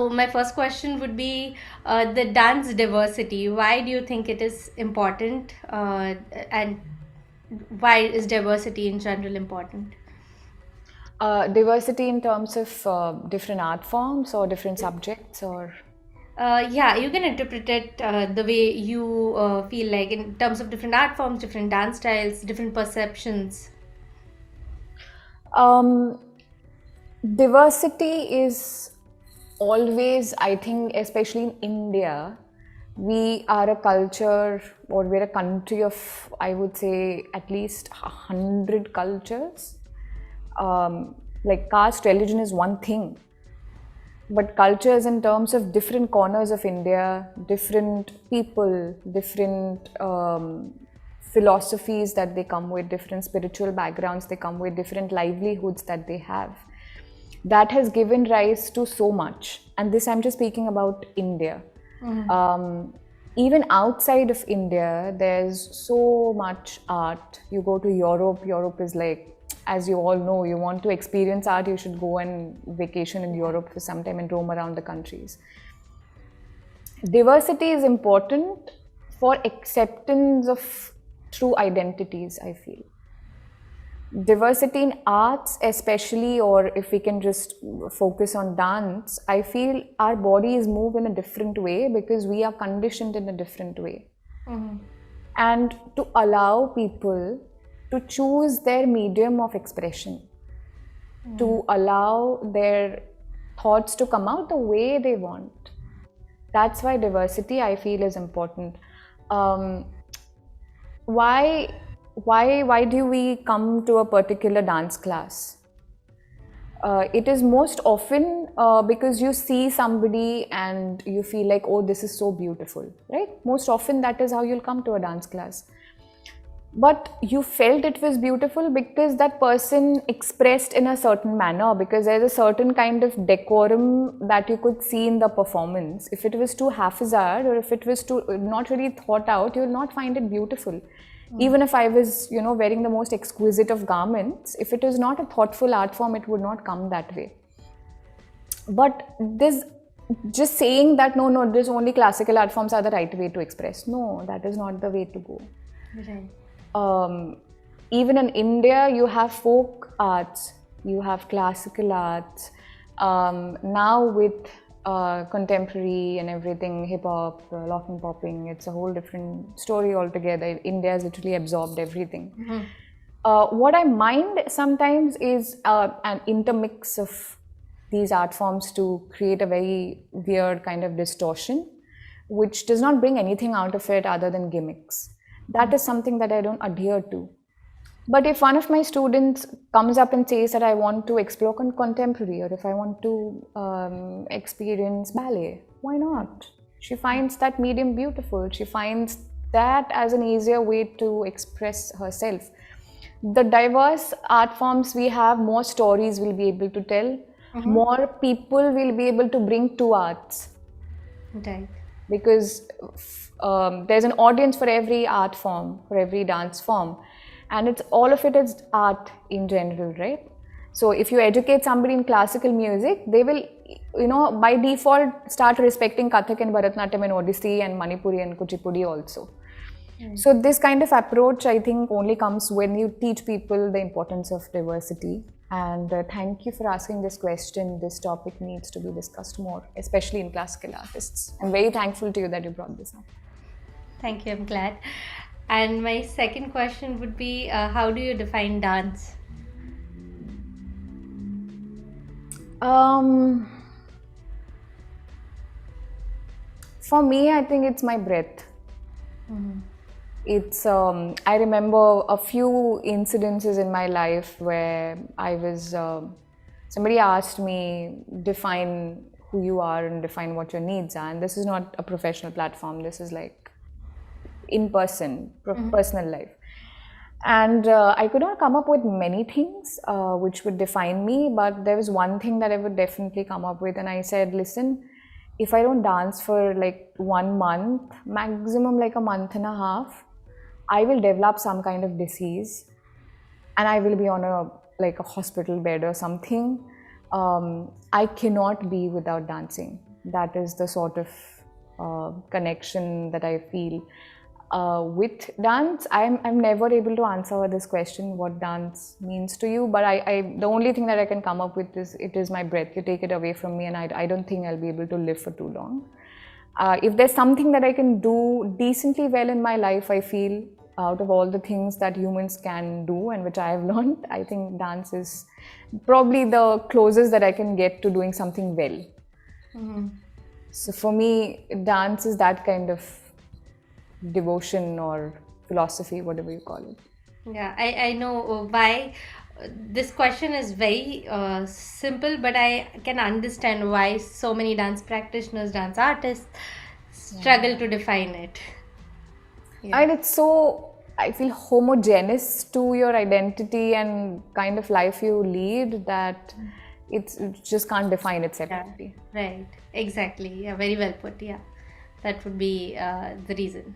So my first question would be the dance diversity. Why do you think it is important, and why is diversity in general important? Diversity in terms of different art forms or different subjects or Yeah, you can interpret it the way you feel like in terms of different art forms, different dance styles, different perceptions. um, diversity is always, I think, especially in India, we are a culture or we're a country of, I would say, at least 100 cultures. Like caste, religion is one thing, but cultures in terms of different corners of India, different people, different philosophies that they come with, different spiritual backgrounds they come with, different livelihoods that they have. That has given rise to so much. And this I'm just speaking about India. Um, Even outside of India, there's so much art. You go to Europe, Europe is like, as you all know, you want to experience art, you should go and vacation in Europe for some time and roam around the countries. Diversity is important for acceptance of true identities, I feel. Diversity in arts, especially, or if we can just focus on dance, I feel our bodies move in a different way because we are conditioned in a different way. And to allow people to choose their medium of expression, to allow their thoughts to come out the way they want. That's why diversity, I feel, is important. Um, why, why do we come to a particular dance class? It is most often because you see somebody and you feel like, oh, this is so beautiful, right? Most often that is how you'll come to a dance class. But you felt it was beautiful because that person expressed in a certain manner, because there's a certain kind of decorum that you could see in the performance. If it was too haphazard or if it was too not really thought out, you will not find it beautiful. Even if I was, wearing the most exquisite of garments, if it is not a thoughtful art form, it would not come that way. But this just saying that no, this only classical art forms are the right way to express. No, that is not the way to go. Right. Even in India, you have folk arts, you have classical arts. Now with contemporary and everything, hip hop, locking, popping, it's a whole different story altogether. India has literally absorbed everything. What I mind sometimes is an intermix of these art forms to create a very weird kind of distortion, which does not bring anything out of it other than gimmicks. That is something that I don't adhere to. But if one of my students comes up and says that I want to explore contemporary, or if I want to experience ballet, why not? She finds that medium beautiful. She finds that as an easier way to express herself. The diverse art forms we have, more stories we'll be able to tell, more people will be able to bring to arts, Right. because there's an audience for every art form, for every dance form, and it's all of it is art in general, right? So if you educate somebody in classical music, they will, by default start respecting Kathak and Bharatanatyam and Odissi and Manipuri and Kuchipudi also. So this kind of approach, I think, only comes when you teach people the importance of diversity. And thank you for asking this question. This topic needs to be discussed more, especially in classical artists. I'm very thankful to you that you brought this up. Thank you. I'm glad. And my second question would be, how do you define dance? Um, for me, I think it's my breath. It's I remember a few incidences in my life where I was somebody asked me, define who you are and define what your needs are, and this is not a professional platform, this is like in person, personal life. And I could not come up with many things which would define me, but there was one thing that I would definitely come up with, and I said, listen, if I don't dance for like 1 month, maximum like a month and a half, I will develop some kind of disease and I will be on a hospital bed or something. I cannot be without dancing. That is the sort of connection that I feel with dance. I'm never able to answer this question, what dance means to you, but the only thing that I can come up with is, it is my breath. You take it away from me and I don't think I'll be able to live for too long. If there's something that I can do decently well in my life, I feel, out of all the things that humans can do and which I have learned, I think dance is probably the closest that I can get to doing something well. So for me, dance is that kind of devotion or philosophy, whatever you call it. Yeah, I know why this question is very simple, but I can understand why so many dance practitioners, dance artists struggle to define it. Yeah. And it's so, I feel, homogeneous to your identity and kind of life you lead that it just can't define it separately. Right, exactly. Yeah, very well put. Yeah, that would be the reason.